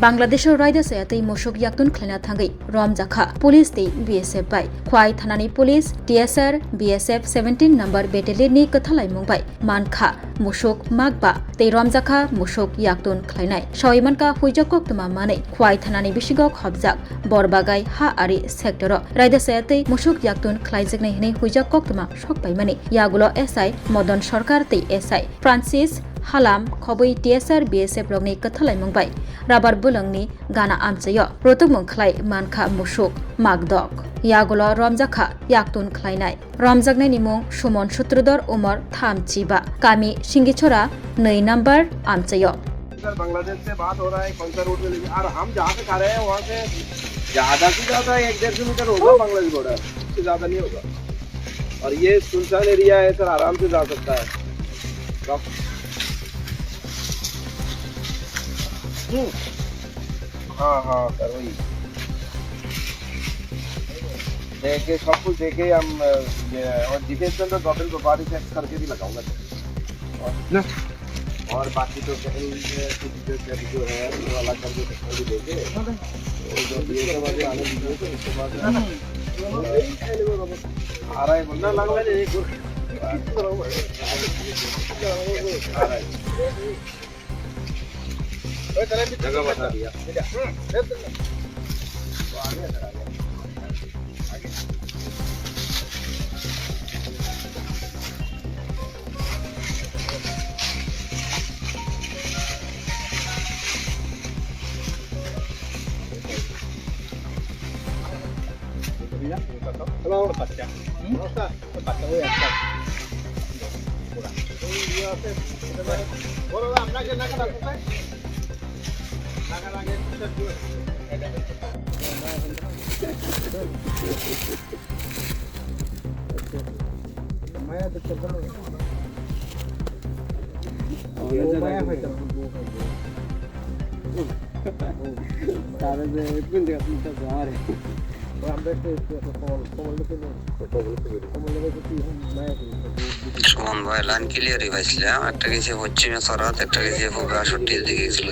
Bangladesho raida sayatei Musuk Yaktun Khlaina Thangwi Romjakkha police tei BSF bai Khowai thanani police TSR BSF 17 number battalion ni kathalai mungbai Mankha Musuk Magba tei Romjakkha Musuk Yaktun Khlainai Shawaimanka huijokok tuma manei Khowai thanani bisigok hobjak Borbagai ha ari sector raida sayatei Musuk Yaktun Khlaijaknai hinai huijokok tuma sokbai mani yagulo SI Modon Sarkar tei SI Francis Halam Khowai TSR BSF rogni kathalai mungbai Rabar bulangni gana amchayo rotuk mungkhlai Mankha Musuk Magdok yagulo Romjakkha Yaktun Khlainai Romjaknai ni mung Sumon Sutrodor Umar Thamchiba Kami Singichora 2 number amchayo Bangladesh से बात हो रहा है कौन सा root में लेकिन और हम जहाँ से खा रहे हैं वहाँ से ज़्यादा से ज़्यादा 1-1.5 मीटर होगा बांग्लादेश बॉर्डर, उससे ज़्यादा नहीं होगा और ये सुनसान एरिया है सर, आराम से जा सकता है। हाँ सर वही देखे सब कुछ देखे हम और डिफेंस में तो गवर्नमेंट को बारी चेक करके भी लगाऊंगा और बाकी तो कहीं जो है वो अलग करके टेक्नोलॉजी देके जो बीएसएफ वाले आने दीजिए तो इसके बाद आ रहा है बंदा लग रहा है एक जगह बता दिया সমন্বয় লাইন ক্লিয়ারই পাইছিলাম একটা গেছে পশ্চিমে সরাত একটা গেছে পূর্ব 68 দিকে গেছিল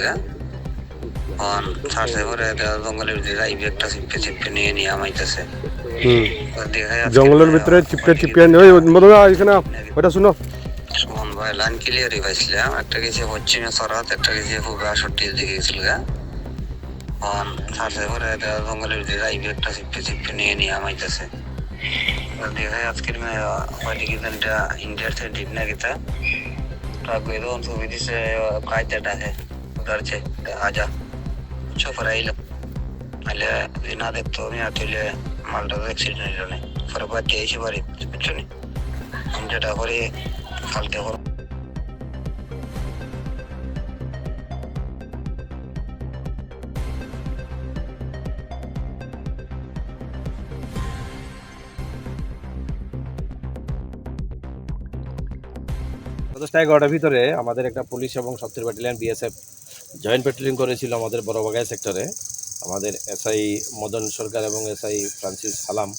অন সার্চে করে জঙ্গলের ভিতরে রাইবে একটা চিপে নিয়ে আমাইতেছে জঙ্গলের ভিতরে চিপে ওই মদনা এখানে ওটা শুনো সমন্বয় লাইন ক্লিয়ারই পাইছিলাম একটা গেছে পশ্চিমে সরাত একটা গেছে পূর্ব 68 দিকে গেছিল অন সার্চে করে জঙ্গলের ভিতরে রাইবে একটা চিপে নিয়ে আমাইতেছে देखा है आजकल में वाटिकिजनटा इंडिया से डिपना किता ट्रक में तो उनको विधि से काय देता है उधर से आजा छो फराइल अले बिना देख तो मैं अकेले मालदा एक्सीडेंट नहीं रहने फरबाद तेईस बारी पिछले नहीं हम जटा करे फालते हो দশটা 11টার ভিতরে আমাদের একটা পুলিশ এবং 70 ব্যাটালিয়ন বিএসএফ জয়েন্ট প্যাট্রোলিং করেছিল আমাদের বড়বাগাই সেক্টরে। আমাদের এসআই মদন সরকার এবং এসআই ফ্রান্সিস হালাম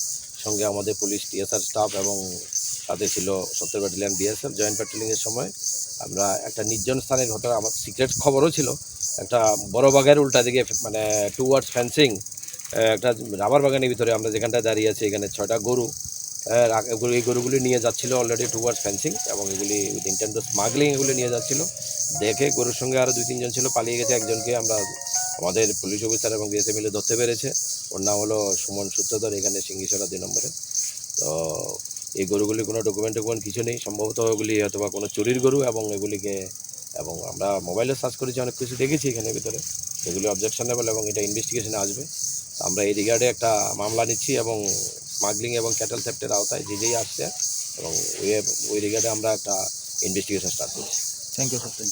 সঙ্গে আমাদের পুলিশ টিএসআর স্টাফ এবং সাথে ছিল 70 ব্যাটালিয়ন বিএসএফ জয়েন্ট প্যাট্রোলিংয়ের সময় আমরা একটা নির্জন স্থানের ঘটনা, আমার সিক্রেট খবরও ছিল, একটা বড়বাগাইয়ের উল্টা দিকে মানে টুয়ার্ডস ফেন্সিং একটা রাবার বাগানের ভিতরে আমরা যেখানটায় দাঁড়িয়ে আছি এখানে 6টা গরু এই গরুগুলি নিয়ে যাচ্ছিলো অলরেডি টুয়ার্ডস ফেন্সিং এবং এগুলি উইথ ইন্টেন্ট টু স্মাগলিং এগুলি নিয়ে যাচ্ছিলো। দেখে গরুর সঙ্গে আরও 2-3 জন ছিল, পালিয়ে গেছে। একজনকে আমরা আমাদের পুলিশ অফিসার এবং বিএসএফ মিলে ধরতে পেরেছে, ওর নাম হলো সুমন সূত্রধর, এখানে সিঙ্গিসরা 2 নম্বরে। তো এই গরুগুলি কোনো ডকুমেন্ট কিছু নেই, সম্ভবত ওগুলি হয়তো বা কোনো চুরির গরু এবং এগুলিকে এবং আমরা মোবাইলে সার্চ করেছি, অনেক কিছু দেখেছি এখানের ভিতরে, এগুলি অবজেকশনেবল এবং এটা ইনভেস্টিগেশনে আসবে। আমরা এই রিগার্ডে একটা মামলা নিচ্ছি এবং স্মাগলিং এবং ক্যাটেল থেফটের আওতায় যেই আসছে এবং ওই রিগার্ডে আমরা একটা ইনভেস্টিগেশন স্টার্ট করছি। Thank you sir.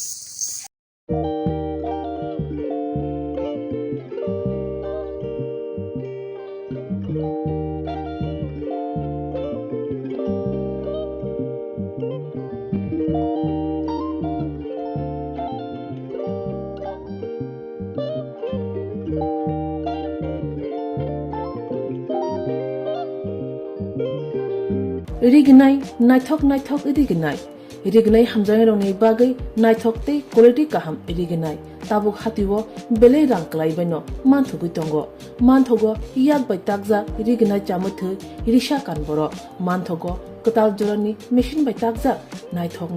Rignai, naithok irignai. Rignai hamjang rongni bagai naithok tei quality kaham irignai. tabuk hatiwo belai rang klaibaino manthugui tongo manthogo yak bai takja rignai chamuthu risha kanboro manthogo ketal jorani machine bai takja naithok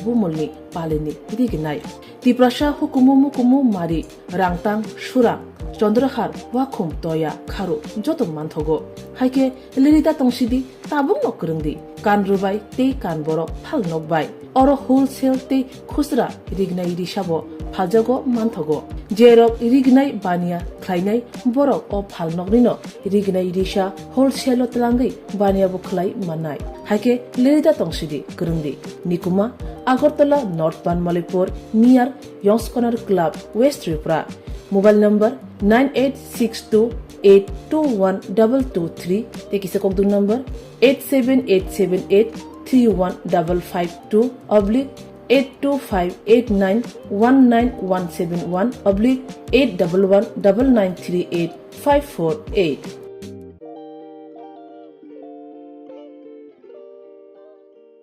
bumulni palini rignai tiprasha hukumu mari rangtang surang চন্দ্রহার ওয়াখুম তয়া খারু যত মানথগো হাইকে লিরিদা তংসিদি তাবুং নকরংদি কান রুবাই তে কান বড় ফাল নকবাই or wholesale তে খুচরা রিগনাই রিসাবো ফালজাগো মানথগো জেরক রিগনাই বানিয়া খ্লাইনাই বরক ও ফাল নকরিনো রিগনাই রিসা হোলসেল তলাঙ্গি বানিয়াবো খ্লাই মানাই হাইকে লিরিদা তংসিদি করংদি নিকুমা আগরতলা নর্থ বানমালিপুর নিয়ার ইয়ংসকনার club west Tripura mobile number 9862821223 tekisa kokdung number 87878315552 /82589191171 /8119938 548